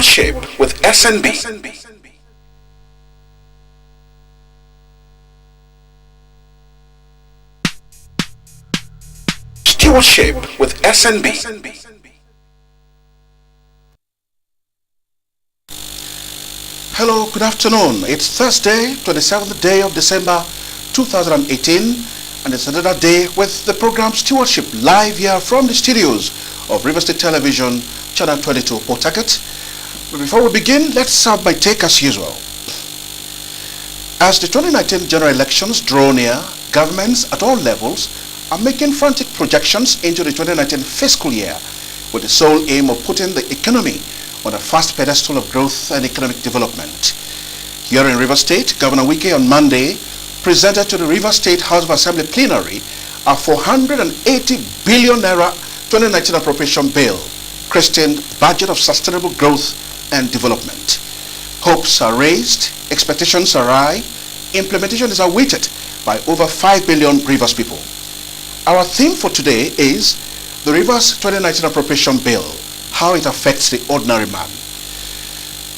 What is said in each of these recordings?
Stewardship with SNB. Stewardship with SNB. Hello, good afternoon. It's Thursday, 27th day of December 2018, and it's another day with the program Stewardship live here from the studios of River State Television, Channel 22, Port Harcourt. But before we begin, let's have my take as usual. As the 2019 general elections draw near, governments at all levels are making frantic projections into the 2019 fiscal year with the sole aim of putting the economy on a fast pedestal of growth and economic development. Here in River State, Governor Wike on Monday presented to the River State House of Assembly plenary a 480 billion naira 2019 appropriation bill, christened Budget of Sustainable Growth and Development. Hopes are raised, expectations are high, implementation is awaited by over 5 billion Rivers people. Our theme for today is the Rivers 2019 appropriation bill, how it affects the ordinary man.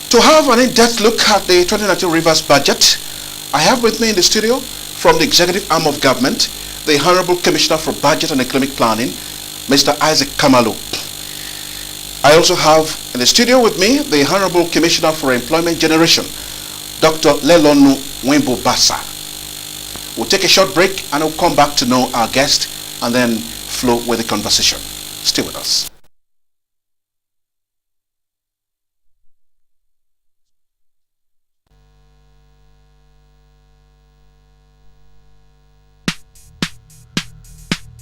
To have an in-depth look at the 2019 Rivers budget, I have with me in the studio from the executive arm of government, the Honorable Commissioner for Budget and Economic Planning, Mr. Isaac KAMALU. I also have in the studio with me the Honorable Commissioner for Employment Generation, Dr. LELOONU NWIBUBASA. We'll take a short break and we'll come back to know our guest and then flow with the conversation. Stay with us.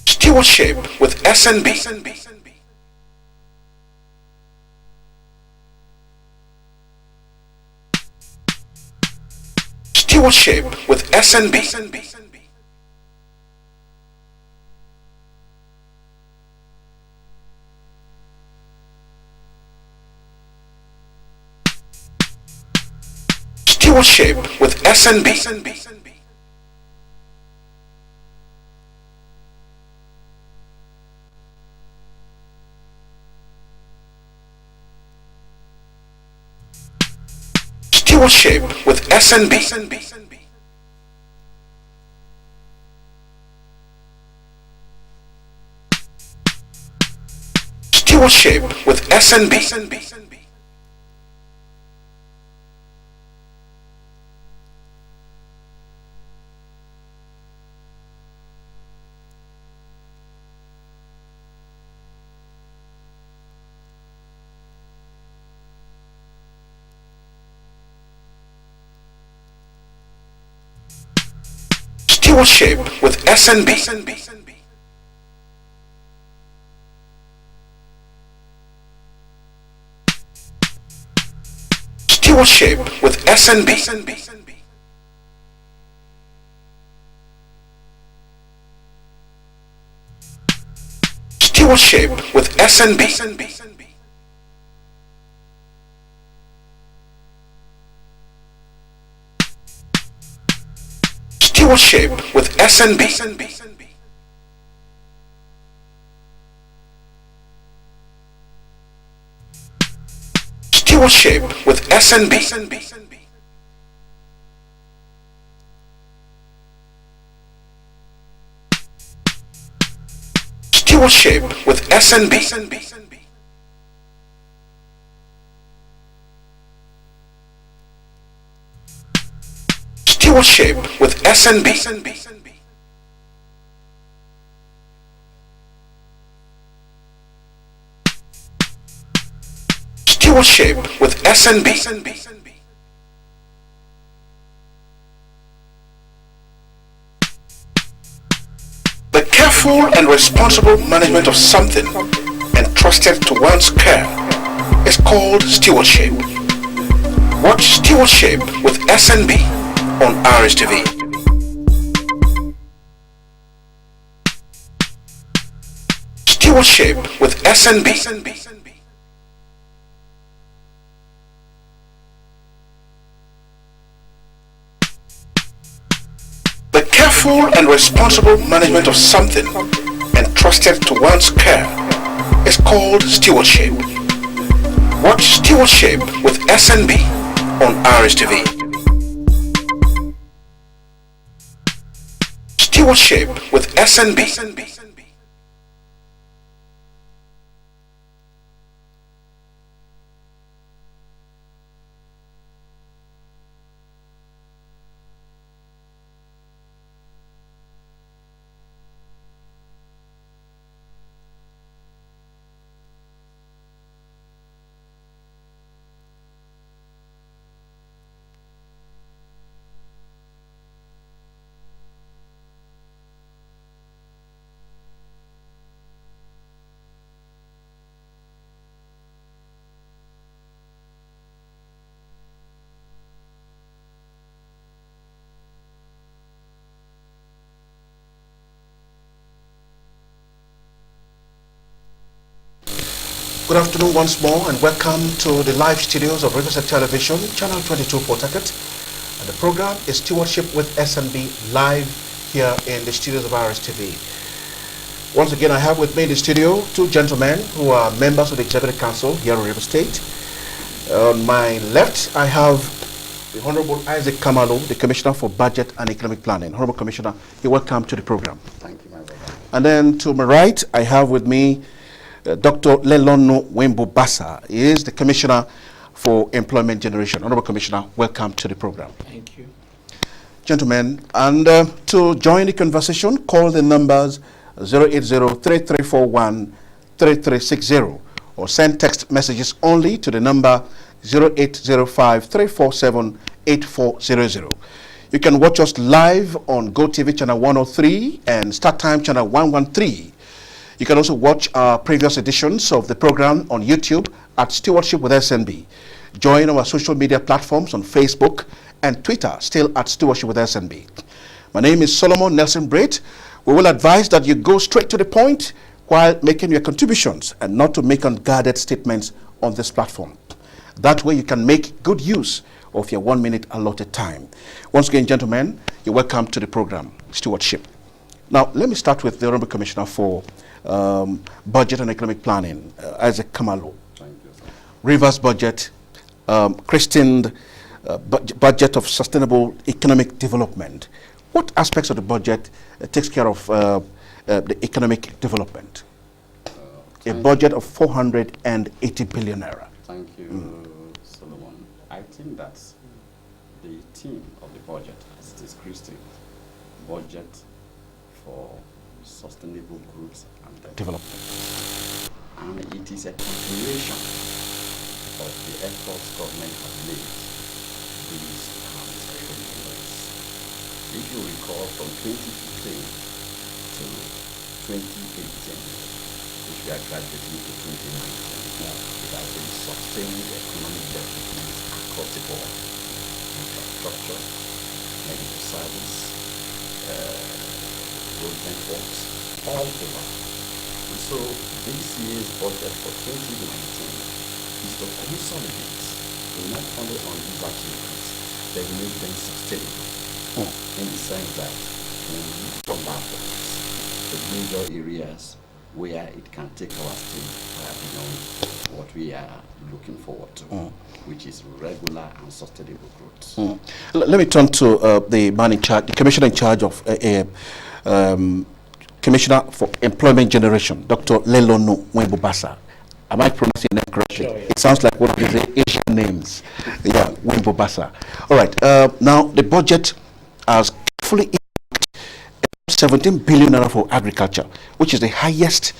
Stewardship with SNB. Stewardship with SNB. Stewardship with SNB. Stewardship with SNB. Stewardship with SNB. Stewardship with SNB. Stewardship with SNB. Stewardship with SNB. Stewardship with SNB. Stewardship with SNB. Stewardship with SNB. Stewardship with SNB. Stewardship with SNB. The careful and responsible management of something entrusted to one's care is called stewardship. Watch Stewardship with SNB on RSTV. Stewardship with SNB. The careful and responsible management of something entrusted to one's care is called stewardship. Watch Stewardship with SNB on RSTV. Stewardship with SNB. Good afternoon once more, and welcome to the live studios of Riverside Television, Channel 22 Port Harcourt. And the program is Stewardship with SNB, live here in the studios of RSTV. Once again, I have with me in the studio two gentlemen who are members of the Executive Council here in River State. On my left, I have the Honorable Isaac KAMALU, the Commissioner for Budget and Economic Planning. Honorable Commissioner, you're welcome to the program. Thank you, my brother. And then to my right, I have with me Dr. LELOONU NWIBUBASA. He is the Commissioner for Employment Generation. Honorable Commissioner, welcome to the program. Thank you. Gentlemen, and to join the conversation, call the numbers 080-3341-3360 or send text messages only to the number 0805-347-8400. You can watch us live on GoTV channel 103 and StarTime channel 113. You can also watch our previous editions of the program on YouTube at Stewardship with SNB. Join our social media platforms on Facebook and Twitter, still at Stewardship with SNB. My name is Solomon Nelson Braid. We will advise that you go straight to the point while making your contributions and not to make unguarded statements on this platform. That way you can make good use of your 1 minute allotted time. Once again, gentlemen, you're welcome to the program, Stewardship. Now, let me start with the Honorable Commissioner for Budget and Economic Planning, Isaac KAMALU. Thank you, sir. Rivers budget, christened budget of sustainable economic development. What aspects of the budget takes care of the economic development? A budget of 480 billion naira. Thank you, Solomon. I think that the theme of the budget, as it is christened, budget for sustainable growth and development. And it is a continuation of the efforts government has made these past 20 years. If you recall, from 2015 to 2018, which we are graduating to 2019, it has been sustained economic development across the board. Infrastructure, medical service, road networks, all over. And so this year's budget for 2019 is to consolidate not only on these achievements, but make them sustainable. In the sense that we look from backwards the major areas where it can take our state beyond what we are looking forward to, which is regular and sustainable growth. Let me turn to the man in charge, the commissioner in charge of Commissioner for Employment Generation, Dr. LELOONU NWIBUBASA. Am I pronouncing your name correctly? Sure, yeah. It sounds like one of the Asian names. Yeah, NWIBUBASA. All right. Now, the budget has fully 17 billion naira for agriculture, which is the highest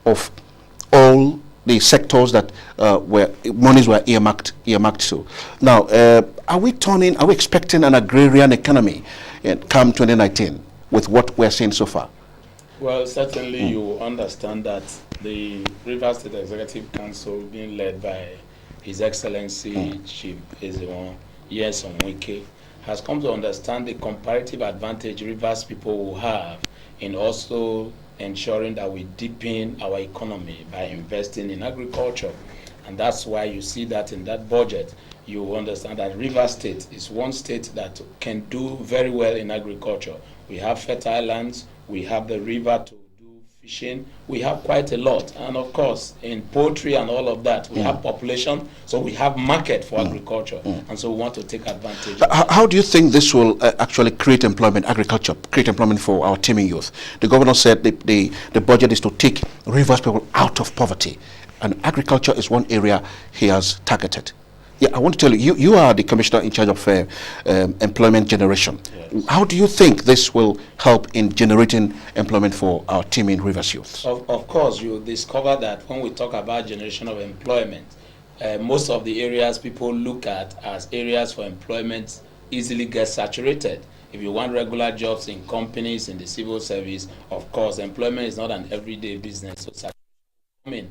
of all the sectors that where monies were earmarked to. Now, are we expecting an agrarian economy come 2019 with what we're seeing so far? Well, certainly you understand that the Rivers State Executive Council, being led by His Excellency Chief Ezewon Yeson Wike, has come to understand the comparative advantage Rivers people will have in also ensuring that we deepen our economy by investing in agriculture. And that's why you see that in that budget, you understand that Rivers State is one state that can do very well in agriculture. We have fertile lands, we have the river to do fishing, we have quite a lot. And of course, in poultry and all of that, we have population, so we have market for agriculture. And so we want to take advantage of that. How do you think this will actually create employment, agriculture, create employment for our teeming youth? The governor said the budget is to take Rivers people out of poverty, and agriculture is one area he has targeted. Yeah, I want to tell you, you are the commissioner in charge of employment generation. Yes. How do you think this will help in generating employment for our teeming Rivers youth? Of course, you discover that when we talk about generation of employment, most of the areas people look at as areas for employment easily get saturated. If you want regular jobs in companies, in the civil service, of course, employment is not an everyday business. So saturation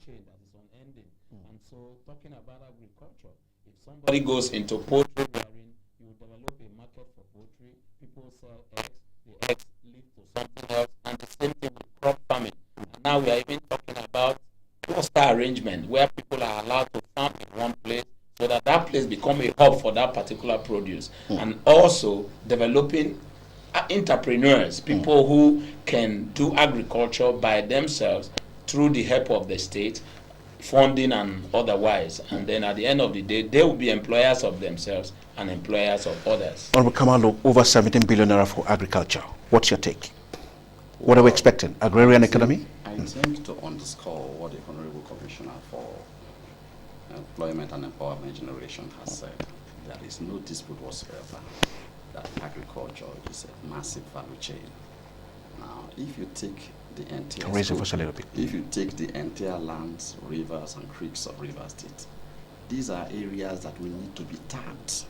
chain that is unending. And so talking about agriculture, if somebody goes into poultry rearing, you develop a market for poultry, people sell eggs, the eggs lead to something else, and the same thing with crop farming. And now we are even talking about cluster arrangement where people are allowed to farm in one place so that that place become a hub for that particular produce. And also developing entrepreneurs, people who can do agriculture by themselves through the help of the state, funding and otherwise. And then at the end of the day, they will be employers of themselves and employers of others. Honorable Kamalu, over 17 billion naira for agriculture. What's your take? What are we expecting? Agrarian economy? I think to underscore what the Honorable Commissioner for Employment and Empowerment Generation has said, there is no dispute whatsoever that agriculture is a massive value chain. Now, if you take the entire if you take the entire lands, rivers, and creeks of Rivers State, these are areas that we need to be tapped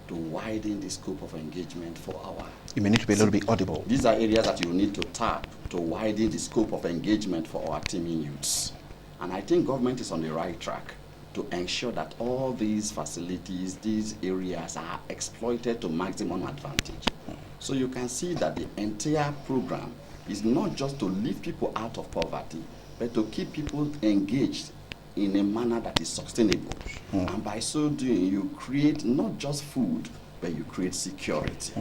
to widen the scope of engagement for our. You may need to be a little bit audible. These are areas that you need to tap to widen the scope of engagement for our teeming youths. And I think government is on the right track to ensure that all these facilities, these areas are exploited to maximum advantage. So you can see that the entire program is not just to lift people out of poverty, but to keep people engaged in a manner that is sustainable. And by so doing, you create not just food, but you create security.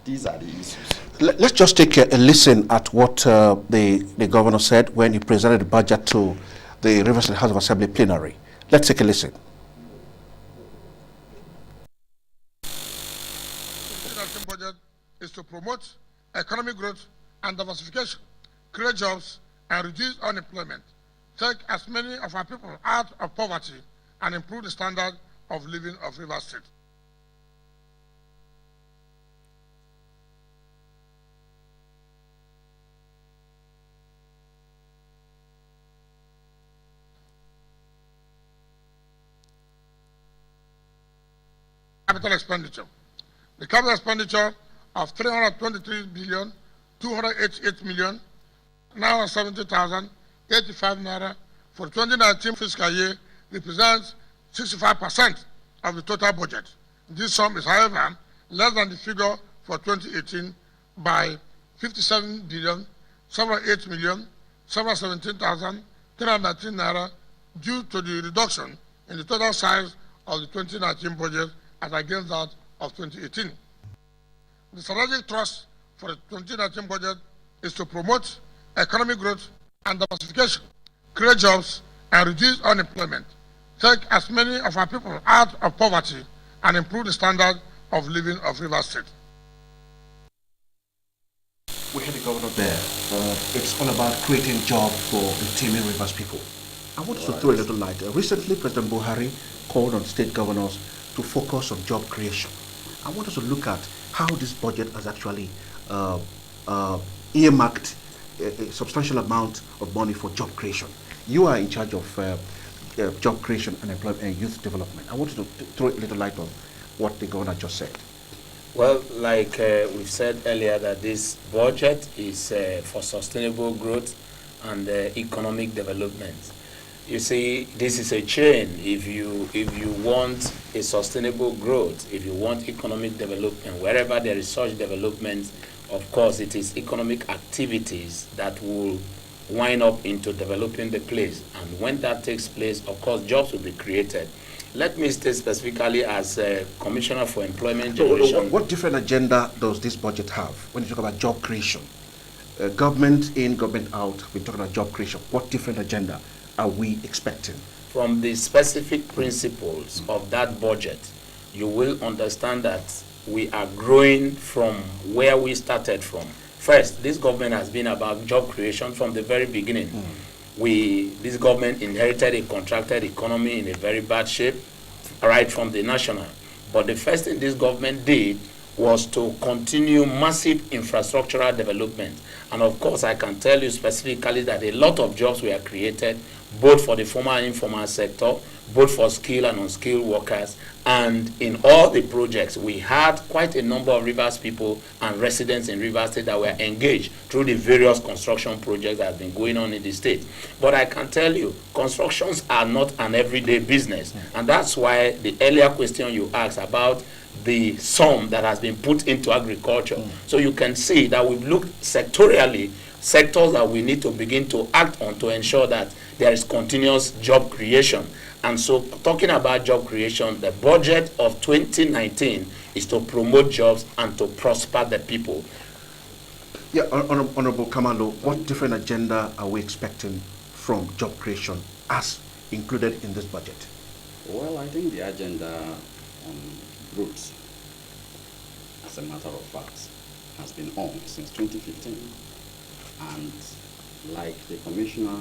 These are the issues. Let's just take a listen at what the governor said when he presented the budget to the Rivers State House of Assembly plenary. Let's take a listen. The budget is to promote economic growth and diversification, create jobs and reduce unemployment, take as many of our people out of poverty, and improve the standard of living of Rivers State. Capital expenditure. The capital expenditure of 323,288,970,085 naira for 2019 fiscal year represents 65% of the total budget. This sum is, however, less than the figure for 2018 by 57,708,717,319 naira due to the reduction in the total size of the 2019 budget as against that of 2018. The strategic thrust for the 2019 budget is to promote economic growth and diversification, create jobs and reduce unemployment, take as many of our people out of poverty, and improve the standard of living of Rivers State. We had the governor there. It's all about creating jobs for the teeming Rivers people. I want to throw a little light. Recently, President Buhari called on state governors to focus on job creation. I want us to look at how this budget has actually earmarked a substantial amount of money for job creation. You are in charge of job creation and employment and youth development. I want you to throw a little light on what the governor just said. Well, like we've said earlier, that this budget is for sustainable growth and economic development. You see, this is a chain. If you want a sustainable growth, if you want economic development, wherever there is such development, of course, it is economic activities that will wind up into developing the place. And when that takes place, of course, jobs will be created. Let me state specifically as Commissioner for Employment So, Generation. what different agenda does this budget have when you talk about job creation? Government in, government out, we're talking about job creation. What different agenda are we expecting? From the specific principles of that budget, you will understand that we are growing from where we started from. First, this government has been about job creation from the very beginning. This government inherited a contracted economy in a very bad shape, right from the national. But the first thing this government did was to continue massive infrastructural development. And of course, I can tell you specifically that a lot of jobs were created, both for the formal and informal sector, both for skilled and unskilled workers. And in all the projects, we had quite a number of Rivers people and residents in Rivers State that were engaged through the various construction projects that have been going on in the state. But I can tell you, constructions are not an everyday business. And that's why the earlier question you asked about the sum that has been put into agriculture. So you can see that we've looked sectorially, sectors that we need to begin to act on to ensure that there is continuous job creation. And so talking about job creation, the budget of 2019 is to promote jobs and to prosper the people. Yeah, Honorable Kamalu, what different agenda are we expecting from job creation as included in this budget? Well, I think the agenda on growth, as a matter of fact, has been on since 2015. And like the Commissioner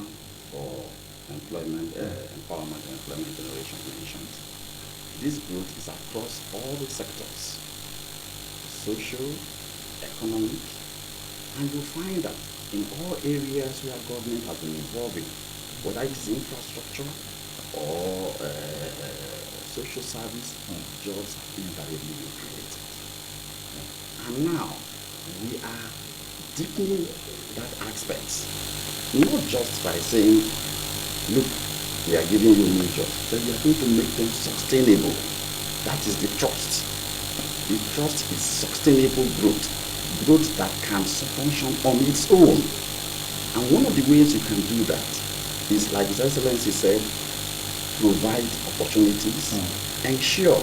for Employment, Empowerment and Employment Generation mentioned, this growth is across all the sectors, social, economic, and you'll find that in all areas where government has been involving, whether it's infrastructure or social service, jobs have invariably been created. And now we are deepening that aspect, not just by saying, look, we are giving you new jobs, so we are going to make them sustainable. That is the trust. The trust is sustainable growth that can function on its own. And one of the ways you can do that is, like His Excellency said, provide opportunities, ensure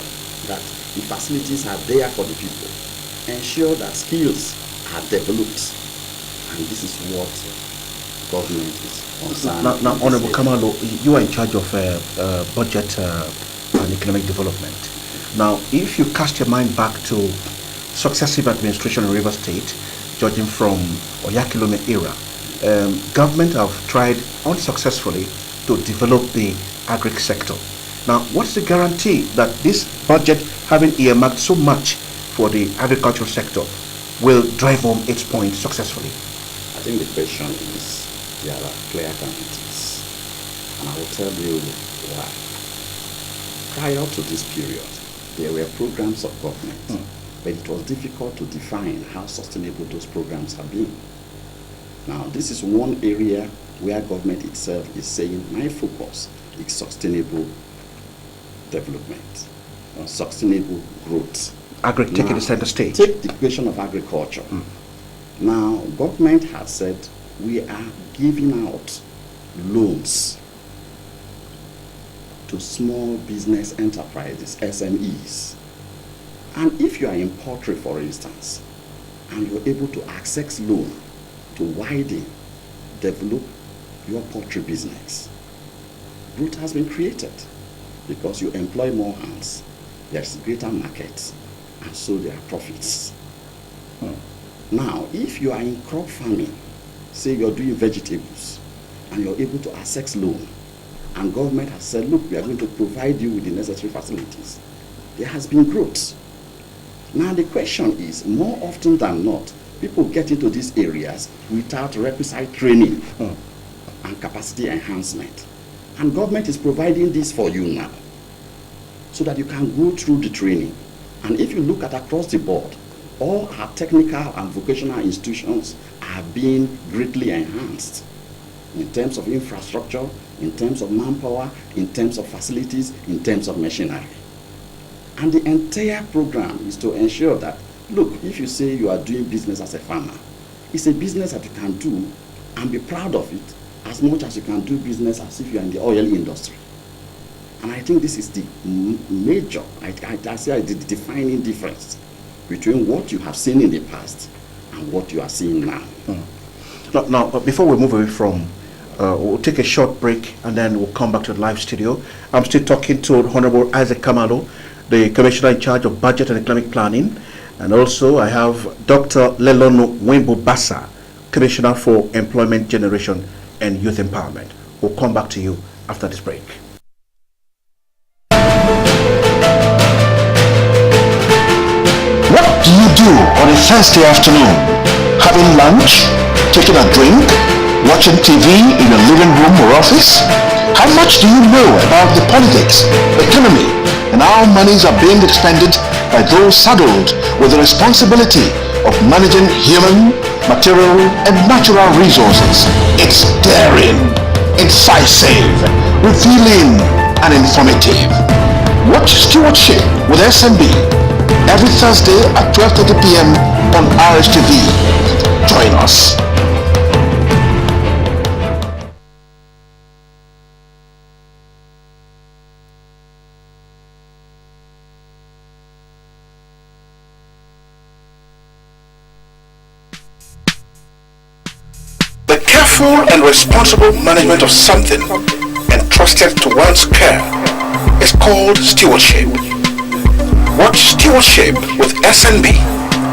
that the facilities are there for the people, ensure that skills are developed. And this is what government is concerned. Now Honorable Kamalu, you are in charge of budget and economic development. Now, if you cast your mind back to successive administration in Rivers State, judging from Oyakilome era, government have tried unsuccessfully to develop the agri sector. Now, what's the guarantee that this budget, having earmarked so much for the agricultural sector, will drive home its point successfully? I think the question is, there are clear guarantees, and I will tell you why. Prior to this period, there were programs of government, but it was difficult to define how sustainable those programs have been. Now, this is one area where government itself is saying, my focus is sustainable development, sustainable growth. Taking the center stage. Take the question of agriculture. Now, government has said we are giving out loans to small business enterprises, SMEs. And if you are in poultry, for instance, and you're able to access loan to widen, develop your poultry business, growth has been created because you employ more hands, there's greater market, and so there are profits. Now, if you are in crop farming, say you're doing vegetables, and you're able to access loan, and government has said, look, we are going to provide you with the necessary facilities, there has been growth. Now the question is, more often than not, people get into these areas without requisite training and capacity enhancement. And government is providing this for you now, so that you can go through the training. And if you look at across the board, all our technical and vocational institutions are being greatly enhanced in terms of infrastructure, in terms of manpower, in terms of facilities, in terms of machinery. And the entire program is to ensure that, look, if you say you are doing business as a farmer, it's a business that you can do and be proud of it as much as you can do business as if you are in the oil industry. And I think this is the major, I say the defining difference between what you have seen in the past and what you are seeing now. Now, before we move away from, we'll take a short break and then we'll come back to the live studio. I'm still talking to Honorable Isaac KAMALU, the Commissioner in charge of Budget and Economic Planning. And also I have Dr. LELOONU NWIBUBASA, Commissioner for Employment Generation and Youth Empowerment. We'll come back to you after this break. What do you do on a Thursday afternoon? Having lunch? Taking a drink? Watching TV in your living room or office? How much do you know about the politics, economy, and how monies are being expended by those saddled with the responsibility of managing human, material, and natural resources? It's daring, incisive, revealing, and informative. Watch Stewardship with SNB every Thursday at 12:30 p.m. on RSTV. Join us. The careful and responsible management of something entrusted to one's care is called stewardship. Watch Stewardship with SNB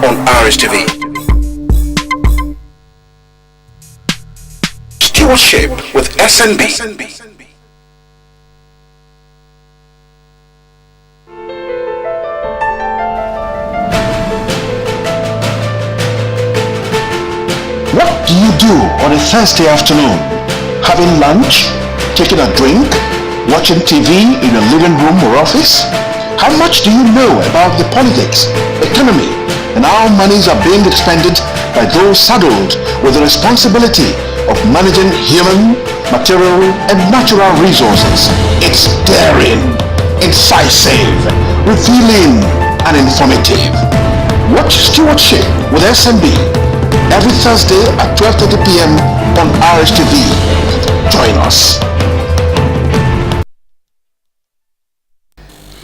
on RSTV. Stewardship with SNB. What do you do on a Thursday afternoon? Having lunch? Taking a drink? Watching TV in your living room or office? How much do you know about the politics, economy, and how monies are being expended by those saddled with the responsibility of managing human, material, and natural resources? It's daring, incisive, revealing, and informative. Watch Stewardship with SNB every Thursday at 12:30 p.m. on RSTV. Join us.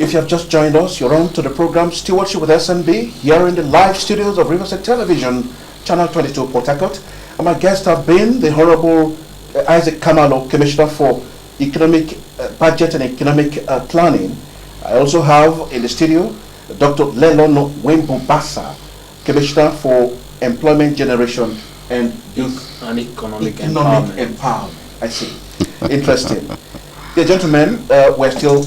If you have just joined us, you're on to the program Stewardship with SNB here in the live studios of Riverside Television, Channel 22, Port Harcourt. And my guests have been the Honorable Isaac KAMALU, Commissioner for Economic Budget and Economic Planning. I also have in the studio Dr. LELOONU NWIBUBASA, Commissioner for Employment Generation and Youth and Economic Empowerment. I see. Interesting. Yeah, gentlemen, we're still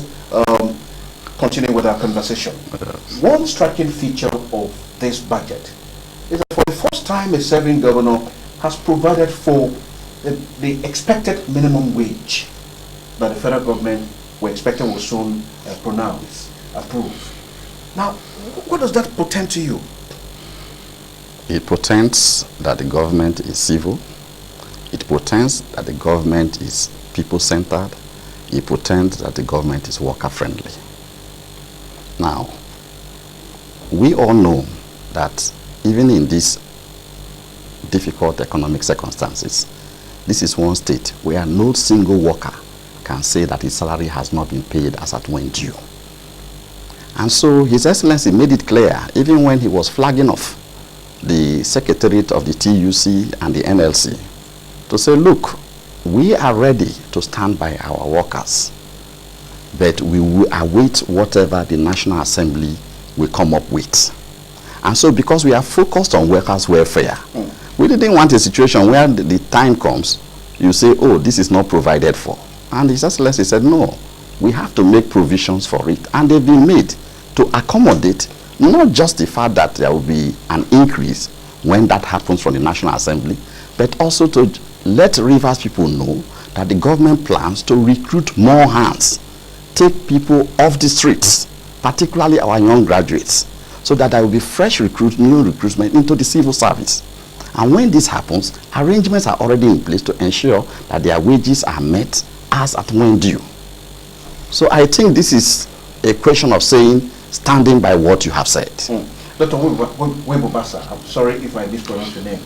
continuing with our conversation. One striking feature of this budget is that for the first time a serving governor has provided for the expected minimum wage that the federal government we're expecting will soon approve. Now, what does that portend to you? It portends that the government is civil. It portends that the government is people-centered. It portends that the government is worker-friendly. Now, we all know that even in these difficult economic circumstances, this is one state where no single worker can say that his salary has not been paid as at when due. And so His Excellency made it clear, even when he was flagging off the Secretariat of the TUC and the NLC, to say, look, we are ready to stand by our workers, but we will await whatever the National Assembly will come up with. And so because we are focused on workers' welfare, we didn't want a situation where the time comes, you say, oh, this is not provided for. And His Excellency said, no, we have to make provisions for it. And they've been made to accommodate not just the fact that there will be an increase when that happens from the National Assembly, but also to let Rivers people know that the government plans to recruit more hands, take people off the streets, particularly our young graduates, so that there will be fresh new recruitment into the civil service. And when this happens, arrangements are already in place to ensure that their wages are met as at when due. So I think this is a question of saying, standing by what you have said. Dr. NWIBUBASA, I'm sorry if I mispronounced your name.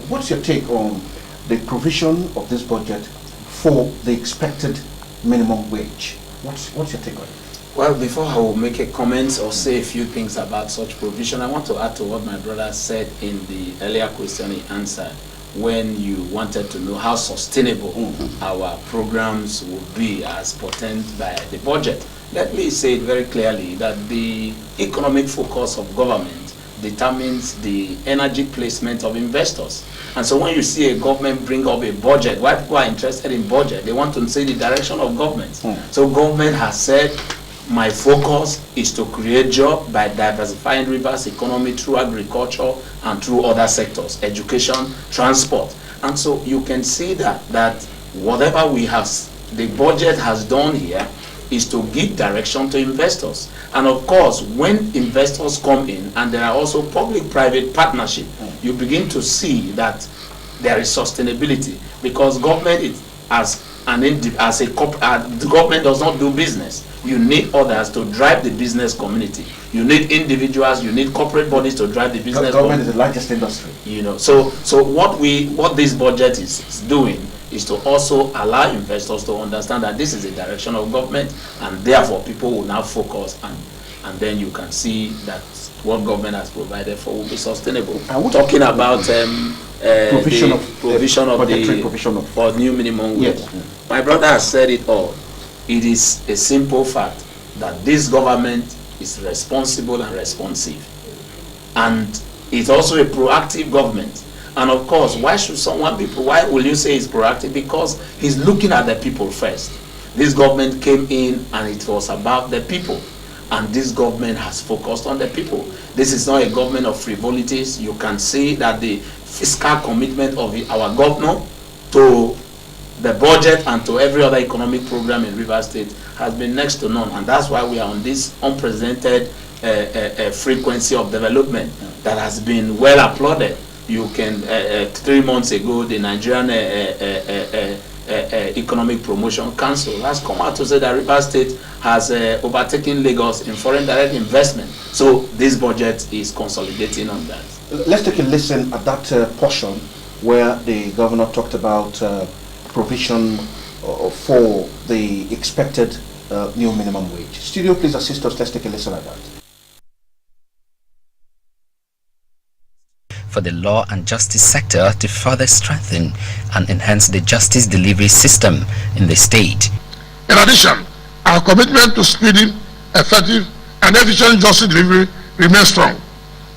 What's your take on the provision of this budget for the expected minimum wage? What's your take on it? Well, before I will make a comment or say a few things about such provision, I want to add to what my brother said in the earlier question he answered, when you wanted to know how sustainable our programs will be as portended by the budget. Let me say it very clearly that the economic focus of government determines the energy placement of investors. And so when you see a government bring up a budget, why people are interested in budget, they want to see the direction of government. So government has said, my focus is to create jobs by diversifying Rivers economy through agriculture and through other sectors, education, transport. And so you can see that whatever we have, the budget has done here is to give direction to investors. And of course, when investors come in, and there are also public-private partnership, you begin to see that there is sustainability, because government is the government does not do business. You need others to drive the business community. You need individuals, you need corporate bodies to drive the business Government is the largest industry. You know, so what this budget is doing is to also allow investors to understand that this is the direction of government, and therefore people will now focus, and then you can see that what government has provided for will be sustainable. Talking about provision for new minimum wage. Yes. My brother has said it all. It is a simple fact that this government is responsible and responsive, and it's also a proactive government. And of course, why will you say it's proactive? Because he's looking at the people first. This government came in and it was about the people, and this government has focused on the people. This is not a government of frivolities. You can see that the fiscal commitment of our governor to the budget and to every other economic program in Rivers State has been next to none, and that's why we are on this unprecedented frequency of development that has been well applauded. You can 3 months ago, the Nigerian Economic Promotion Council has come out to say that Rivers State has overtaken Lagos in foreign direct investment. So this budget is consolidating on that. Let's take a listen at that portion where the governor talked about provision for the expected new minimum wage. Studio, please assist us. Let's take a listen at that. For the law and justice sector to further strengthen and enhance the justice delivery system in the state. In addition, our commitment to speedy, effective, and efficient justice delivery remains strong.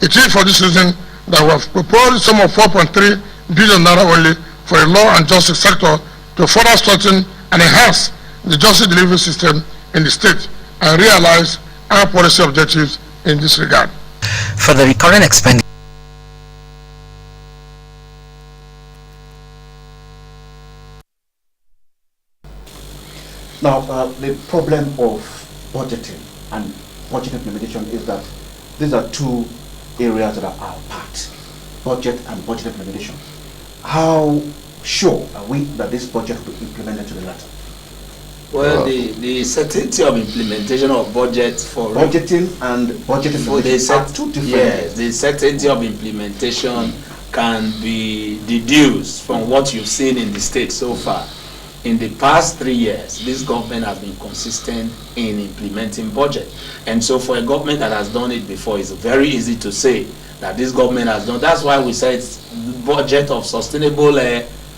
It is for this reason that we have proposed a sum of 4.3 billion naira only for the law and justice sector to further strengthen and enhance the justice delivery system in the state and realize our policy objectives in this regard. For the recurrent expenditure. Now, the problem of budgeting and budget implementation is that these are two areas that are apart, budget and budget implementation. How sure are we that this budget will be implemented to the latter? Well, the certainty of implementation of budget for budgeting and budget implementation are two different. Yes, the certainty of implementation can be deduced from what you've seen in the state so far. In the past 3 years, this government has been consistent in implementing budget. And so for a government that has done it before, it's very easy to say that this government has done. That's why we say it's the budget of sustainable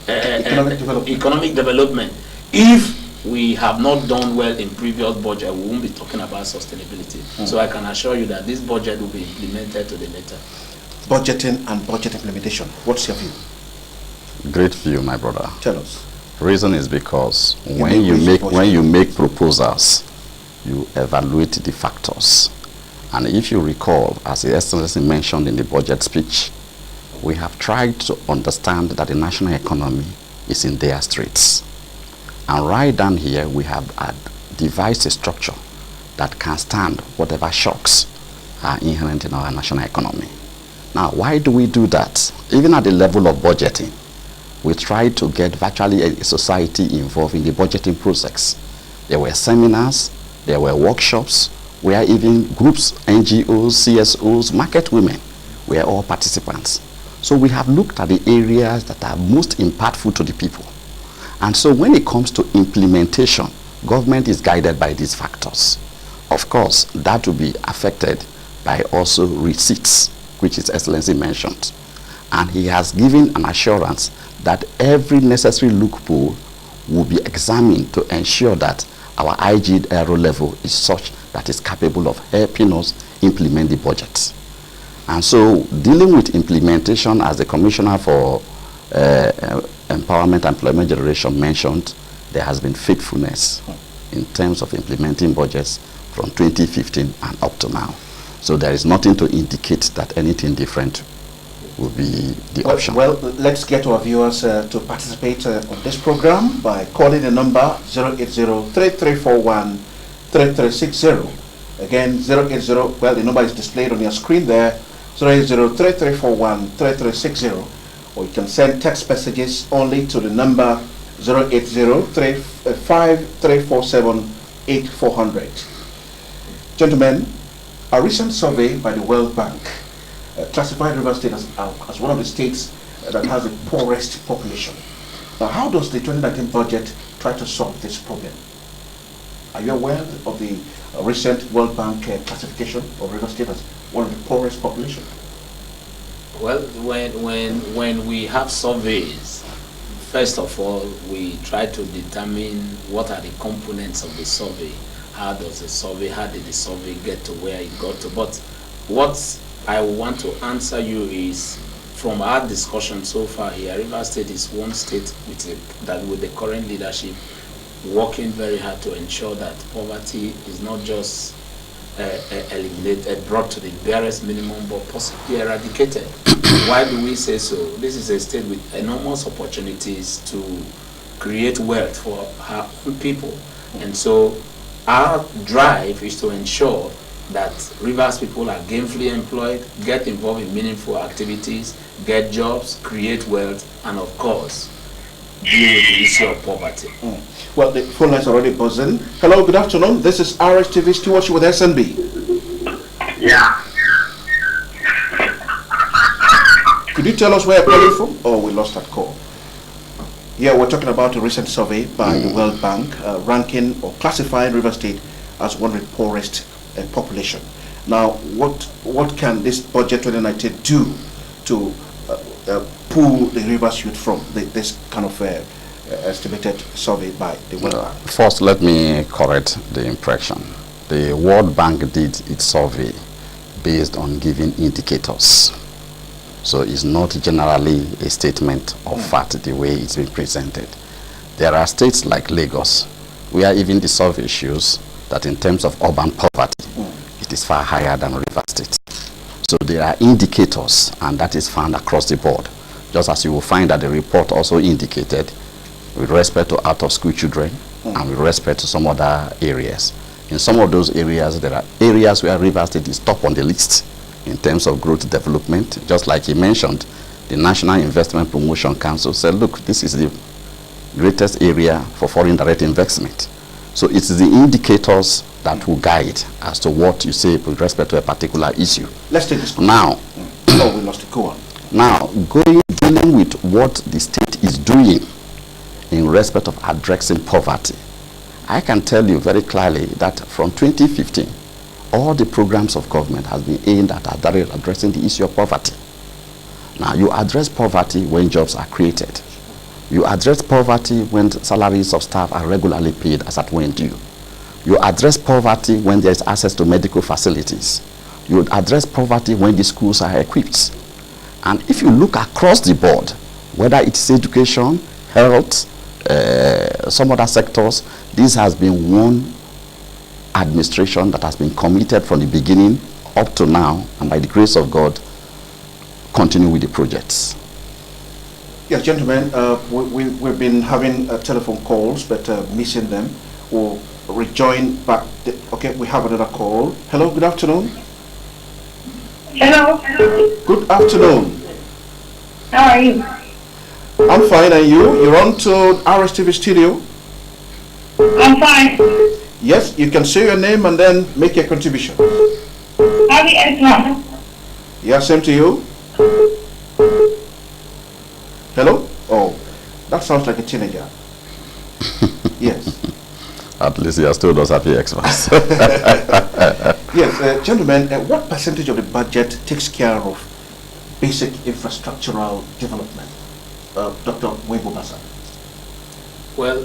economic development. If we have not done well in previous budget, we won't be talking about sustainability. So I can assure you that this budget will be implemented to the letter. Budgeting and budget implementation, what's your view? Great view, my brother. Tell us. Reason is because when you make proposals, you evaluate the factors. And if you recall, as the Excellency mentioned in the budget speech, we have tried to understand that the national economy is in dire straits. And right down here, we have devised a structure that can stand whatever shocks are inherent in our national economy. Now, why do we do that? Even at the level of budgeting, we tried to get virtually a society involved in the budgeting process. There were seminars, there were workshops, where even groups, NGOs, CSOs, market women were all participants. So we have looked at the areas that are most impactful to the people. And so when it comes to implementation, government is guided by these factors. Of course, that will be affected by also receipts, which His Excellency mentioned. And he has given an assurance that every necessary loophole will be examined to ensure that our IG error level is such that it's capable of helping us implement the budget. And so, dealing with implementation, as the Commissioner for Empowerment and Employment Generation mentioned, there has been faithfulness in terms of implementing budgets from 2015 and up to now. So there is nothing to indicate that anything different will be the option. Well, let's get our viewers to participate on this program by calling the number 080-3341-3360. Again, 080, well, the number is displayed on your screen there, 080-3341-3360. Or you can send text messages only to the number 080-5347-8400. Gentlemen, a recent survey by the World Bank classified Rivers State as one of the states that has the poorest population. Now, how does the 2019 budget try to solve this problem? Are you aware of the recent World Bank classification of Rivers State as one of the poorest population? Well, when we have surveys, first of all, we try to determine what are the components of the survey. How did the survey get to where it got to? But what I want to answer you is, from our discussion so far here, Rivers State is one state with the current leadership working very hard to ensure that poverty is not just eliminated, brought to the barest minimum, but possibly eradicated. Why do we say so? This is a state with enormous opportunities to create wealth for our people. And so our drive is to ensure that Rivers people are gainfully employed, get involved in meaningful activities, get jobs, create wealth, and of course, deal with the issue of poverty. Well, the phone line's already buzzing. Hello, good afternoon. This is RTV Stewardship with SNB. Yeah. Could you tell us where you're calling from? Oh, we lost that call. Yeah, we're talking about a recent survey by the World Bank ranking or classifying River State as one of the poorest population. Now, what can this budget 2019 do to pull the Rivers youth from this kind of estimated survey by the World Bank? First, let me correct the impression. The World Bank did its survey based on giving indicators. So it's not generally a statement of fact the way it's been presented. There are states like Lagos, where even the survey shows that in terms of urban poverty, it is far higher than Rivers State. So there are indicators, and that is found across the board. Just as you will find that the report also indicated with respect to out-of-school children and with respect to some other areas. In some of those areas, there are areas where Rivers State is top on the list in terms of growth development. Just like he mentioned, the National Investment Promotion Council said, look, this is the greatest area for foreign direct investment. So it's the indicators that will guide as to what you say with respect to a particular issue. Let's take this question. Now, oh, we lost it. Go on. Now, dealing with what the state is doing in respect of addressing poverty, I can tell you very clearly that from 2015, all the programs of government has been aimed at addressing the issue of poverty. Now, you address poverty when jobs are created. You address poverty when salaries of staff are regularly paid as at when due. You address poverty when there is access to medical facilities. You address poverty when the schools are equipped. And if you look across the board, whether it's education, health, some other sectors, this has been one administration that has been committed from the beginning up to now, and by the grace of God, continue with the projects. Yes, gentlemen, we've been having telephone calls, but missing them. We'll rejoin back. Okay, we have another call. Hello, good afternoon. Hello. Good afternoon. How are you? I'm fine, and you? You're on to RSTV studio? I'm fine. Yes, you can say your name and then make your contribution. Happy Xmas. Yeah, same to you. Hello? Oh, that sounds like a teenager. Yes. At least he has told us happy Xmas. Yes, gentlemen, what percentage of the budget takes care of basic infrastructural development? Dr. NWIBUBASA. Well,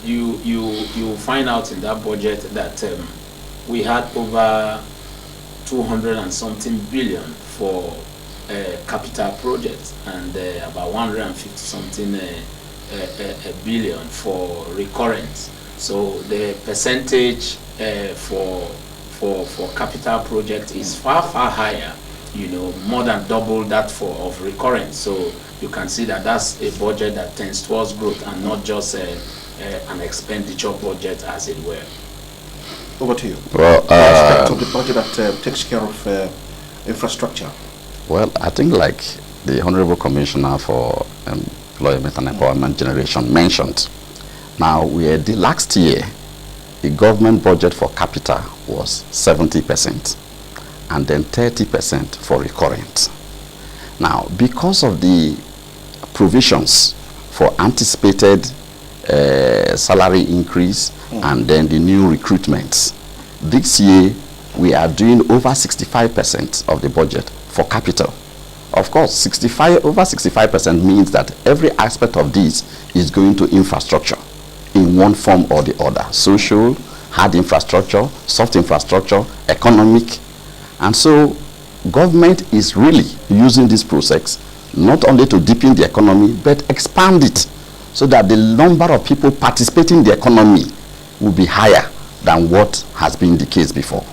you find out in that budget that we had over 200 and something billion for capital projects and about 150 something billion for recurrence. So the percentage for capital project is far higher, you know, more than double that of recurrence. So you can see that that's a budget that tends towards growth and not just an expenditure budget, as it were. Over to you. Well, aspect of the budget that takes care of infrastructure. Well, I think like the Honorable Commissioner for Employment and Empowerment Generation mentioned, now the last year, the government budget for capital was 70%, and then 30% for recurrent. Now, because of the provisions for anticipated salary increase and then the new recruitments, this year we are doing over 65% of the budget for capital. Of course, over 65% means that every aspect of this is going to infrastructure in one form or the other: social, hard infrastructure, soft infrastructure, economic. And so government is really using this process not only to deepen the economy but expand it so that the number of people participating in the economy will be higher than what has been the case before.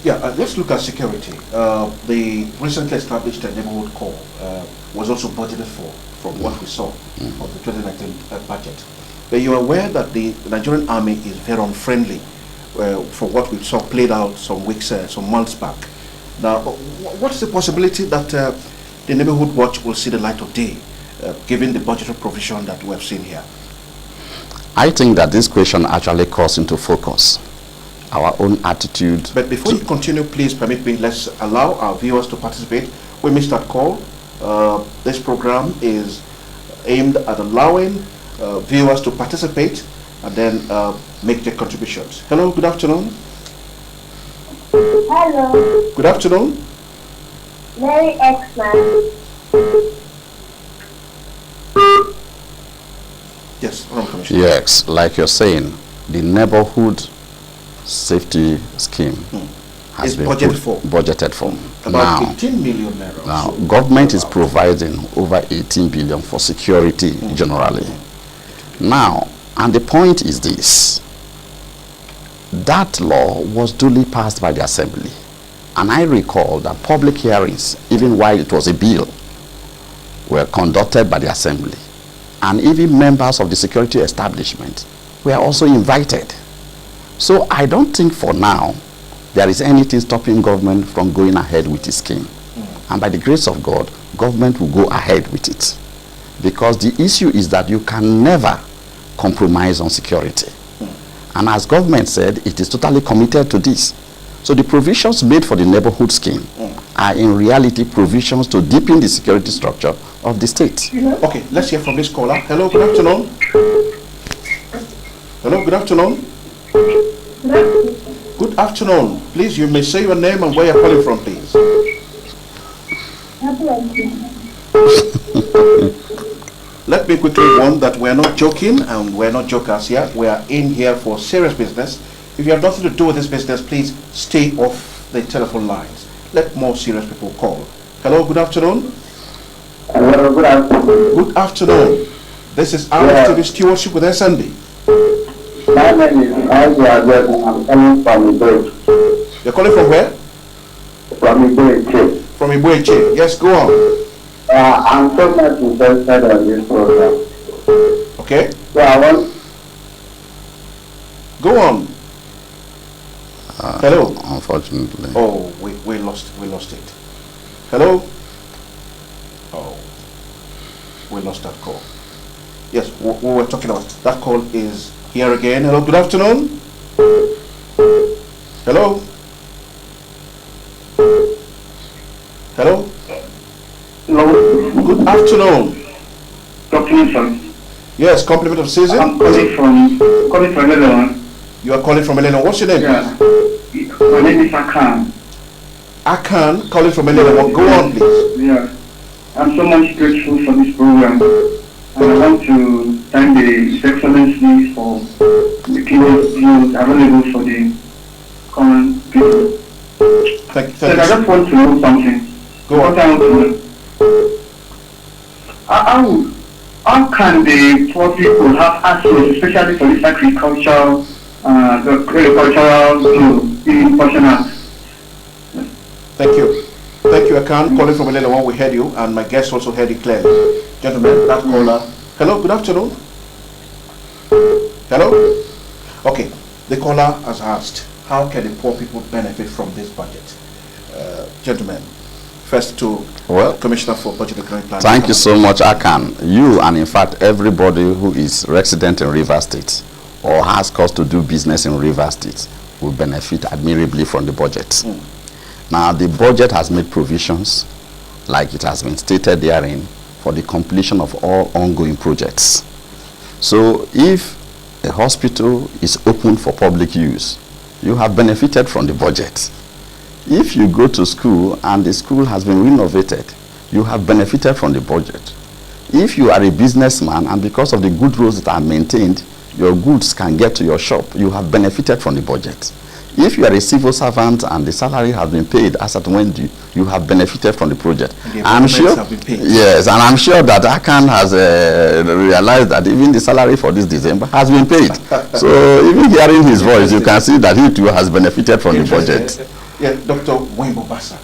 Yeah, let's look at security. The recently established neighborhood corps was also budgeted for, from what we saw of the 2019 budget. But you are aware that the Nigerian army is very unfriendly from what we saw played out some weeks, some months back. Now, what's the possibility that the neighborhood watch will see the light of day, given the budgetary provision that we have seen here? I think that this question actually calls into focus our own attitude. But before you continue, please permit me, let's allow our viewers to participate. We missed that call. This program is aimed at allowing viewers to participate and then make their contributions. Hello, good afternoon. Hello. Good afternoon. Merry Xmas. Yes, Honorable Commissioner. Yes, like you're saying, the neighborhood safety scheme has been budgeted for. About now, 18 million naira. Now, government is providing over 18 billion for security generally. Now, and the point is this: that law was duly passed by the Assembly. And I recall that public hearings, even while it was a bill, were conducted by the Assembly. And even members of the security establishment were also invited. So I don't think for now there is anything stopping government from going ahead with the scheme. And by the grace of God, government will go ahead with it. Because the issue is that you can never compromise on security. And as government said, it is totally committed to this. So the provisions made for the neighborhood scheme are in reality provisions to deepen the security structure of the state. Okay, let's hear from this caller. Hello, good afternoon. Hello, good afternoon. Good afternoon. Please, you may say your name and where you're calling from, please. Let me quickly warn that we're not joking and we're not jokers here. We are in here for serious business. If you have nothing to do with this business, please stay off the telephone lines. Let more serious people call. Hello, good afternoon. Hello, good afternoon. Good afternoon. This is TV Stewardship with SNB. My name is Isaac. I'm calling from Iboeche. You're calling from where? From Iboeche. From Iboeche. Yes, go on. I'm so much interested in this program. Okay. So I want... Go on. Hello. Unfortunately. Oh, we lost it. Hello. Oh, we lost that call. Yes, we were talking about that call is here again. Hello, good afternoon. Hello. Hello. Hello. Good afternoon. Doctor. Yes, compliment of season. I'm calling from LELOONU. You are calling from LELOONU. What's your name? Yeah. My name is Akan. Akan, calling from LELOONU. Go on, please. Yeah. I'm so much grateful for this program. And I want to thank His Excellency for making it available for the common people. Thank So I you. just want to know something. Go on. What I want to know. How can the poor people have access, especially for this agricultural, in portion? Thank you. Thank you, Akan, calling from LELOONU. We heard you, and my guests also heard you clearly. Gentlemen, that caller. Hello, good afternoon. Hello? Okay, the caller has asked, how can the poor people benefit from this budget? Gentlemen, first to Commissioner for Budget and Economic Planning. Thank you so much, Akan. You and in fact everybody who is resident in River State or has cause to do business in River State will benefit admirably from the budget. Now the budget has made provisions, like it has been stated therein, for the completion of all ongoing projects. So if a hospital is open for public use, you have benefited from the budget. If you go to school and the school has been renovated, you have benefited from the budget. If you are a businessman and because of the good roads that are maintained, your goods can get to your shop, you have benefited from the budget. If you are a civil servant and the salary has been paid as at when due, you have benefited from the project. I'm sure, yes, and I'm sure that Akan has realized that even the salary for this December has been paid. So even hearing his voice, you can see that he too has benefited from the budget. Yeah, Dr. NWIBUBASA,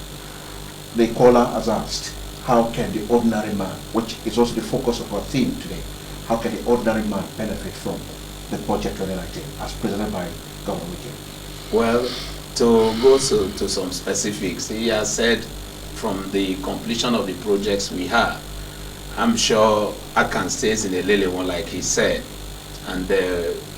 the caller has asked, how can the ordinary man, which is also the focus of our theme today, how can the ordinary man benefit from the budget 2019 as presented by Governor Wike? Well, to go to some specifics, he has said from the completion of the projects we have, I'm sure Akan stays in the LELOONU like he said, and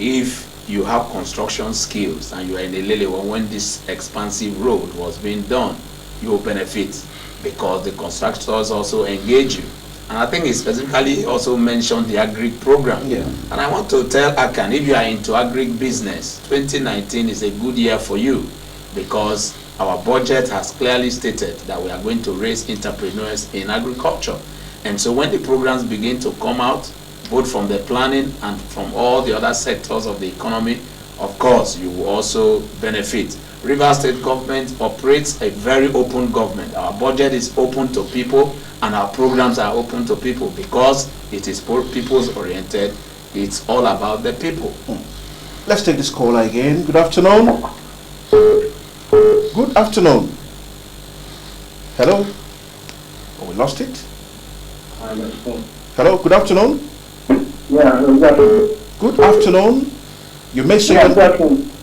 if you have construction skills and you are in the LELOONU when this expansive road was being done, you will benefit because the constructors also engage you. And I think he specifically also mentioned the agri program. Yeah. And I want to tell Akan, if you are into agri business, 2019 is a good year for you because our budget has clearly stated that we are going to raise entrepreneurs in agriculture. And so when the programs begin to come out, both from the planning and from all the other sectors of the economy, of course, you will also benefit. River State government operates a very open government. Our budget is open to people and our programs are open to people because it is people's oriented. It's all about the people. Let's take this caller again. Good afternoon. Good afternoon. Hello? Oh, we lost it. Hello, good afternoon. Yeah, exactly. Good afternoon. You may say,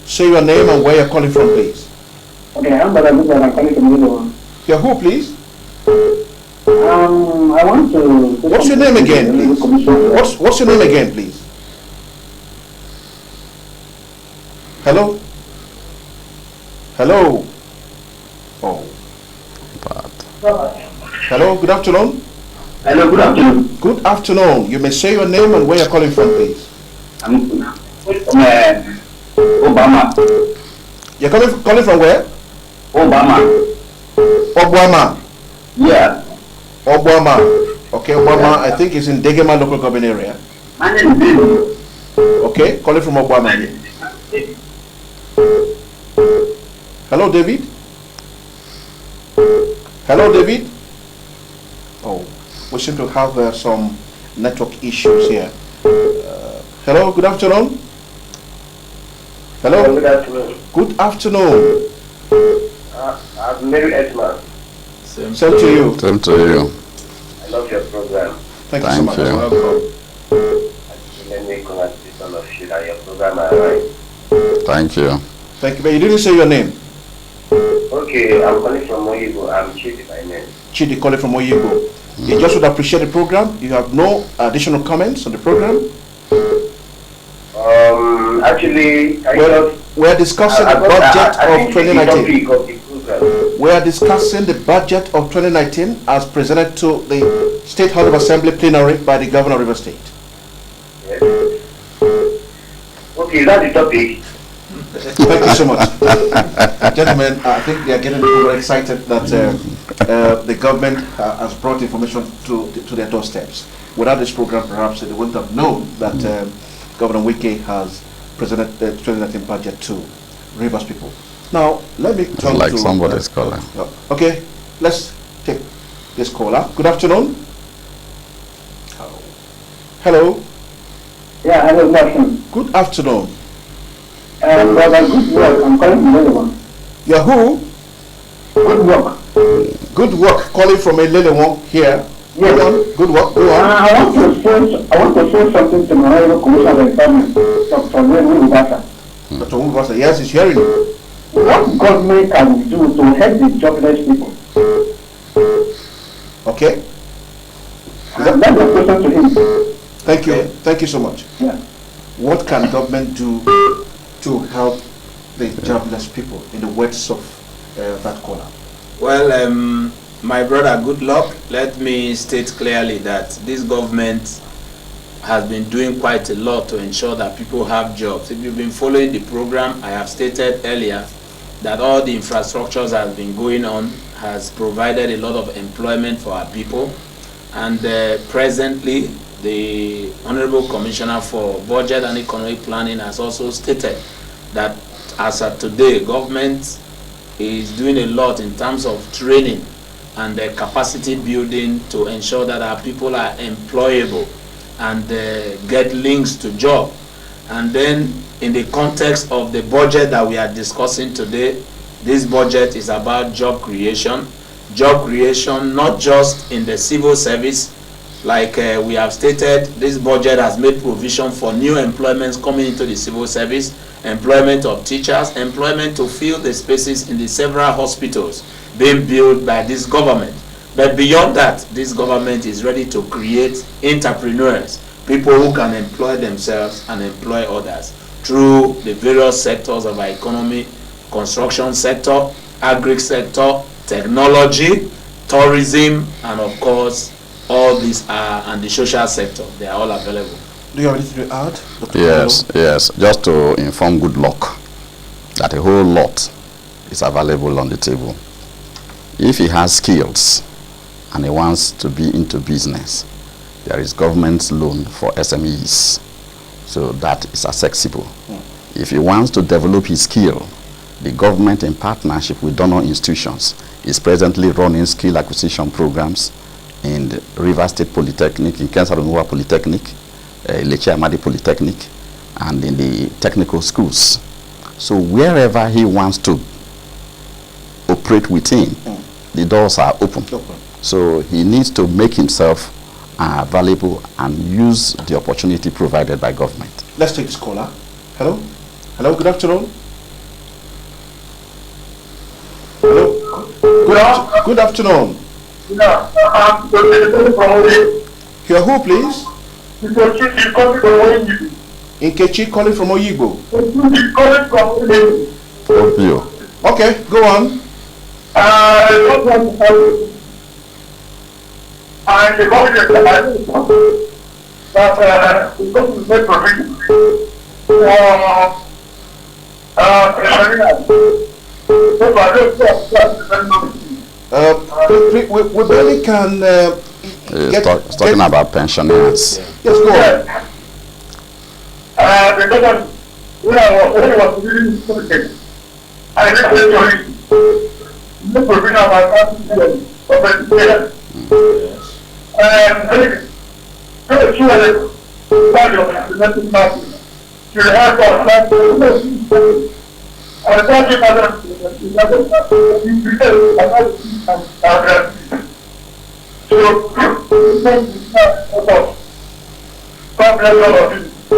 say your name and where you're calling from, please. Okay, I'm calling from LELOONU. You're who, please? I want to... What's your name again, please? What's your name again, please? Hello? Hello? Oh. Hello, good afternoon. Hello, good afternoon. Good afternoon. You may say your name and where you're calling from, please. I'm Obama. You're calling from where? Obama. Obama. Yeah. Obama. Okay, Obama, I think it's in Degema local government area. My name is David. Okay, calling from Obama. Hello, David. Hello, David. Oh, we seem to have some network issues here. Hello, good afternoon. Hello. Good afternoon. Good afternoon. I'm Mary Edman. Same to you. Same to you. I love your program. Thank you so much. Welcome. Let me congratulate all of you that your program are right. Thank you. Thank you, but you didn't say your name. Okay, I'm calling from Moyibo. I'm Chidi by name. Chidi calling from Oyibo. You just would appreciate the program. You have no additional comments on the program? Actually, we're discussing the budget of 2019. We are discussing the budget of 2019 as presented to the State House of Assembly plenary by the Governor of River State. Okay, that's the topic. Thank you so much. Gentlemen, I think they are getting overexcited that the government has brought information to their doorsteps. Without this program, perhaps they wouldn't have known that Governor Wike has presented the 2019 budget to Rivers people. Now, let me turn like to... somebody's calling. Okay, let's take this caller. Good afternoon. Hello. Yeah, hello, Martin. Good afternoon. Brother, good work. I'm calling from Lelewoon. You're who? Good work. Good work. Calling from Lelewoon here. Yes. Go on. Good work. Go on. I want to say something to my Commissioner of Employment, Dr. NWIBUBASA. Dr. NWIBUBASA, yes, he's hearing you. What government can do to help the jobless people? Okay. That's the question to him. Thank you. Thank you so much. Yeah. What can government do to help the jobless people, in the words of that caller? Well, my brother, good luck. Let me state clearly that this government has been doing quite a lot to ensure that people have jobs. If you've been following the program, I have stated earlier that all the infrastructures that have been going on has provided a lot of employment for our people. And presently, the Honorable Commissioner for Budget and Economic Planning has also stated that as of today, government is doing a lot in terms of training and capacity building to ensure that our people are employable and get links to job. And then in the context of the budget that we are discussing today, this budget is about job creation. Job creation not just in the civil service, like we have stated, this budget has made provision for new employments coming into the civil service, employment of teachers, employment to fill the spaces in the several hospitals being built by this government. But beyond that, this government is ready to create entrepreneurs, people who can employ themselves and employ others through the various sectors of our economy, construction sector, agri sector, technology, tourism, and of course, all these are, and the social sector. They are all available. Do you have anything to add, Dr. Yes, Kamalo? yes. Just to inform Good Luck that a whole lot is available on the table. If he has skills and he wants to be into business, there is government loan for SMEs, so that is accessible. If he wants to develop his skill, the government, in partnership with donor institutions, is presently running skill acquisition programs in the River State Polytechnic, in Kensal Polytechnic, Leche Amadi Polytechnic, and in the technical schools. So wherever he wants to operate within, the doors are open. So he needs to make himself valuable and use the opportunity provided by government. Let's take this caller. Hello? Hello, good afternoon. Hello? Good afternoon. You're who, please? Nkechi calling from Oyigbo. Okay, go on. We barely can talking about pensioners. Yes, go on.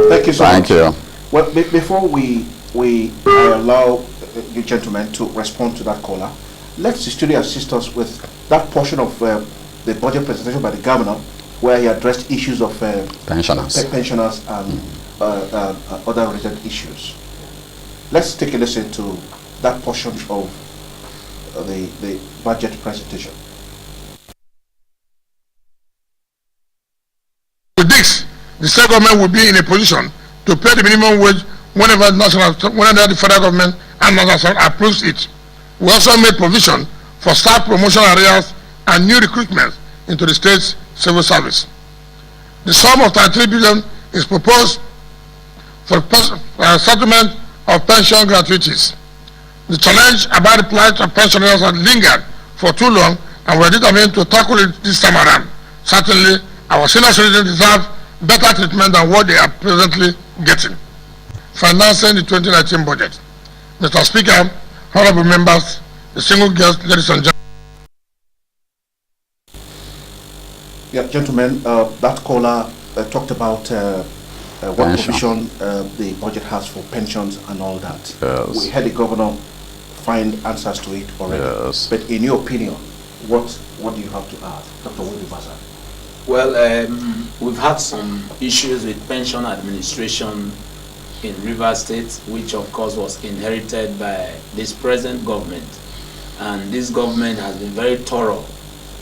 Thank you so much. Thank you. Well, before we allow you gentlemen to respond to that caller, let's the studio assist us with that portion of the budget presentation by the governor, where he addressed issues of pensioners and other related issues. Let's take a listen to that portion of the budget presentation. With this, the state government will be in a position to pay the minimum wage whenever the federal government and national approves it. We also made provision for staff promotion areas and new recruitment into the state's civil service. The sum of 33 billion is proposed for settlement of pension gratuities. The challenge about the plight of pensioners had lingered for too long, and we are determined to tackle it this time around. Certainly, our senior citizens deserve better treatment than what they are presently getting. Financing the 2019 budget. Mr. Speaker, honorable members, the single guest, ladies and gentlemen. Yeah, gentlemen, that caller talked about what provision the budget has for pensions and all that. Yes. We had the governor find answers to it already. Yes. But in your opinion, what do you have to add, Dr. NWIBUBASA? Well, we've had some issues with pension administration in Rivers State, which of course was inherited by this present government. And this government has been very thorough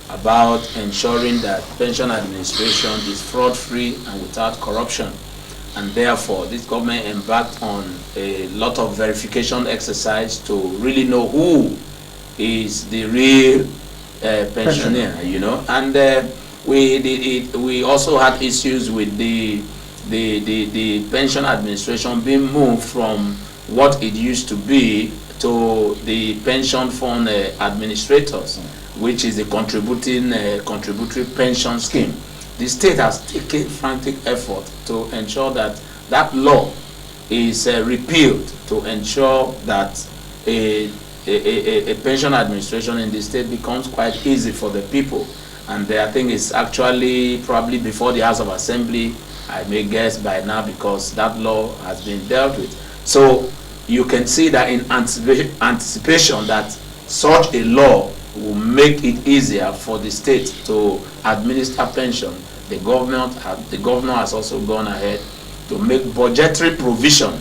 about ensuring that pension administration is fraud-free and without corruption. And therefore, this government embarked on a lot of verification exercise to really know who is the real pensioner, you know. And we also had issues with the pension administration being moved from what it used to be to the pension fund administrators, which is a contributory pension scheme. The state has taken frantic effort to ensure that that law is repealed, to ensure that a pension administration in the state becomes quite easy for the people. And I think it's actually probably before the House of Assembly, I may guess by now, because that law has been dealt with. So you can see that in anticipation that such a law will make it easier for the state to administer pension, the governor has also gone ahead to make budgetary provision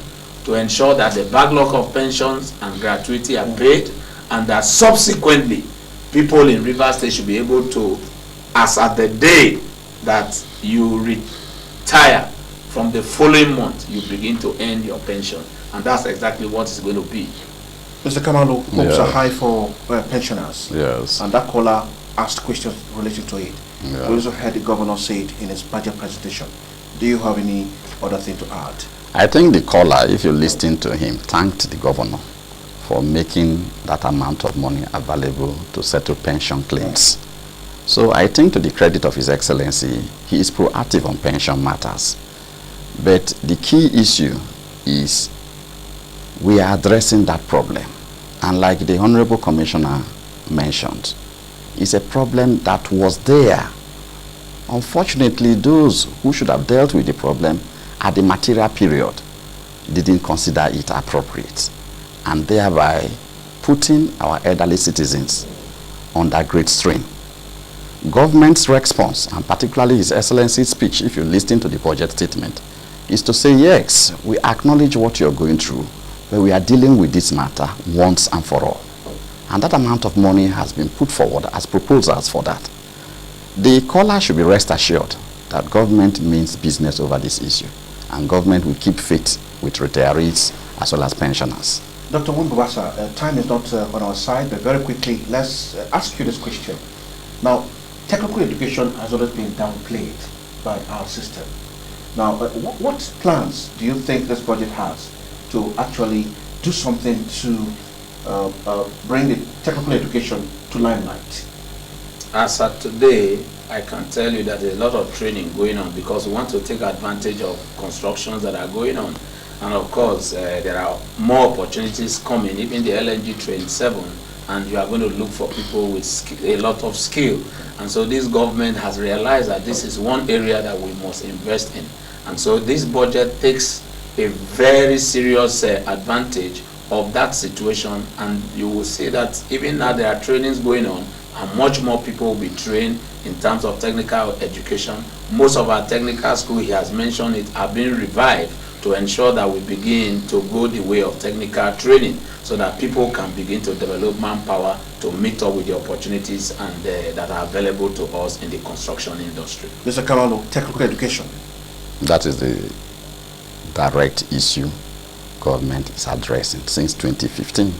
to ensure that the backlog of pensions and gratuity are paid, and that subsequently people in Rivers State should be able to, as at the day that you retire, from the following month you begin to earn your pension. And that's exactly what it's going to be. Mr. Kamalu, hopes are high for pensioners. Yes. And that caller asked questions related to it. Yeah. We also heard the governor say it in his budget presentation. Do you have any other thing to add? I think the caller, if you listen to him, thanked the governor for making that amount of money available to settle pension claims. So I think, to the credit of His Excellency, he is proactive on pension matters. But the key issue is we are addressing that problem. And like the Honorable Commissioner mentioned, it's a problem that was there. Unfortunately, those who should have dealt with the problem at the material period didn't consider it appropriate, and thereby putting our elderly citizens under great strain. Government's response, and particularly His Excellency's speech, if you listen to the budget statement, is to say, yes, we acknowledge what you're going through, but we are dealing with this matter once and for all. And that amount of money has been put forward as proposals for that. The caller should be rest assured that government means business over this issue, and government will keep faith with retirees as well as pensioners. Dr. NWIBUBASA, time is not on our side, but very quickly, let's ask you this question. Now, technical education has always been downplayed by our system. Now, what plans do you think this budget has to actually do something to bring the technical education to limelight? As of today, I can tell you that there's a lot of training going on, because we want to take advantage of constructions that are going on. And of course, there are more opportunities coming, even the LNG Train 7, and you are going to look for people with a lot of skill. And so this government has realized that this is one area that we must invest in. And so this budget takes a very serious advantage of that situation, and you will see that even now there are trainings going on, and much more people will be trained in terms of technical education. Most of our technical schools, he has mentioned it, are being revived to ensure that we begin to go the way of technical training, so that people can begin to develop manpower to meet up with the opportunities and that are available to us in the construction industry. Mr. Kamalu, technical education. That is the direct issue government is addressing since 2015.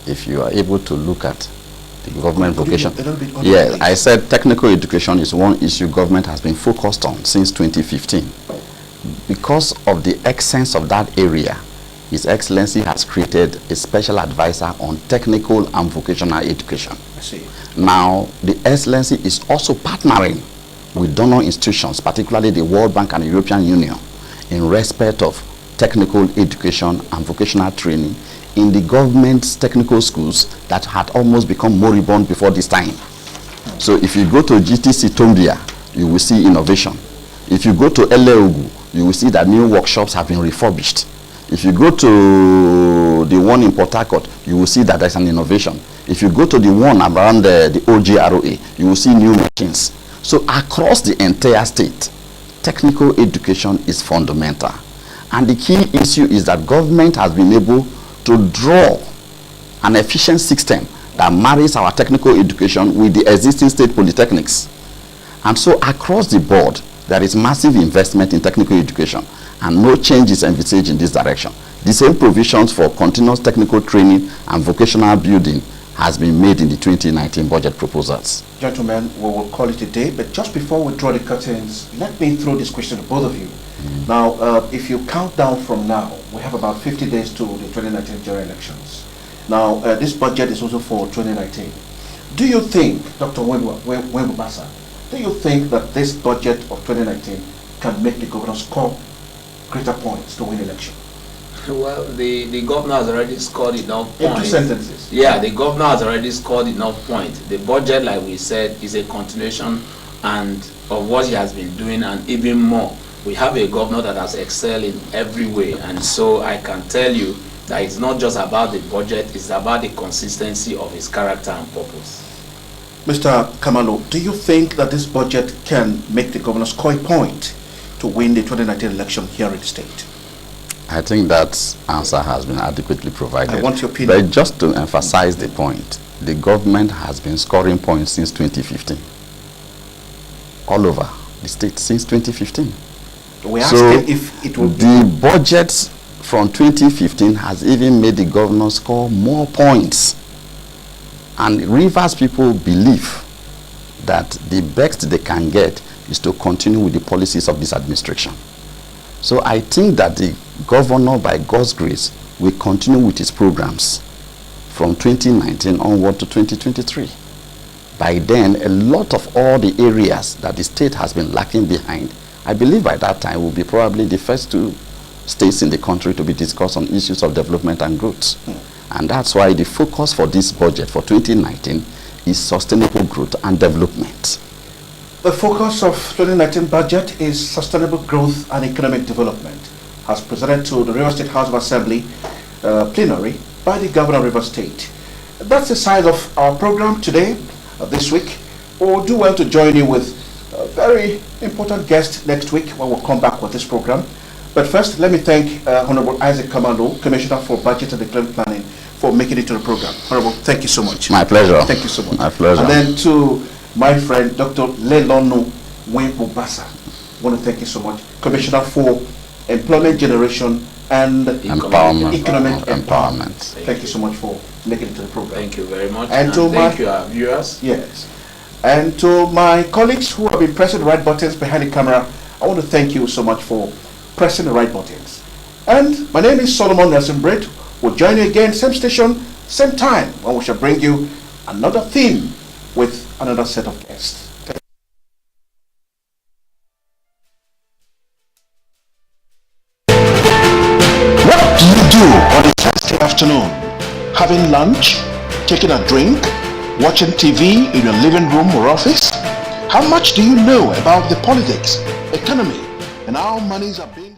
If you are able to look at the government vocation, yeah, I said technical education is one issue government has been focused on since 2015. Because of the essence of that area, His Excellency has created a special advisor on technical and vocational education. I see. Now, the Excellency is also partnering with donor institutions, particularly the World Bank and the European Union, in respect of technical education and vocational training in the government's technical schools that had almost become moribund before this time. So if you go to GTC Tombia, you will see innovation. If you go to LELOONU, you will see that new workshops have been refurbished. If you go to the one in Port Harcourt, you will see that there's an innovation. If you go to the one around the OGROA, you will see new machines. So across the entire state, technical education is fundamental. And the key issue is that government has been able to draw an efficient system that marries our technical education with the existing state polytechnics. And so across the board, there is massive investment in technical education and no change is envisaged in this direction. The same provisions for continuous technical training and vocational building has been made in the 2019 budget proposals. Gentlemen, we will call it a day, but just before we draw the curtains, let me throw this question to both of you. Now, if you count down from now, we have about 50 days to the 2019 general elections. Now, this budget is also for 2019. Do you think, Dr. NWIBUBASA, do you think that this budget of 2019 can make the governor score greater points to win election? Well, the governor has already scored enough points. In 2 sentences. Yeah, the governor has already scored enough points. The budget, like we said, is a continuation and of what he has been doing and even more. We have a governor that has excelled in every way, and so I can tell you that it's not just about the budget, it's about the consistency of his character and purpose. Mr. Kamalu, do you think that this budget can make the governor score a point to win the 2019 election here in the state? I think that answer has been adequately provided. I want your opinion. But just to emphasize the point, the government has been scoring points since 2015. All over the state since 2015. We're asking if it will the budget from 2015 has even made the governor score more points. And Rivers people believe that the best they can get is to continue with the policies of this administration. So I think that the governor, by God's grace, will continue with his programs from 2019 onward to 2023. By then, a lot of all the areas that the state has been lacking behind, I believe by that time we'll be probably the first 2 states in the country to be discussed on issues of development and growth. And that's why the focus for this budget for 2019 is sustainable growth and development. The focus of 2019 budget is sustainable growth and economic development, as presented to the Rivers State House of Assembly plenary by the Governor of Rivers State. That's the size of our program today, this week. We'll do well to join you with a very important guest next week when we'll come back with this program. But first, let me thank Honorable Isaac Kamalu, Commissioner for Budget and Economic Planning, for making it to the program. Honorable, thank you so much. My pleasure. Thank you so much. My pleasure. And then to my friend, Dr. LELOONU WIBUBASA, I want to thank you so much. Commissioner for Employment Generation and Empowerment. Economic Empowerment. Thank you so much for making it to the program. Thank you very much. And to thank you, our viewers. Yes. And to my colleagues who have been pressing the right buttons behind the camera, I want to thank you so much for pressing the right buttons. And my name is Solomon Nelson Britt. We'll join you again, same station, same time, when we shall bring you another theme with another set of guests. What do you do on a Thursday afternoon? Having lunch? Taking a drink? Watching TV in your living room or office? How much do you know about the politics, economy, and how monies are being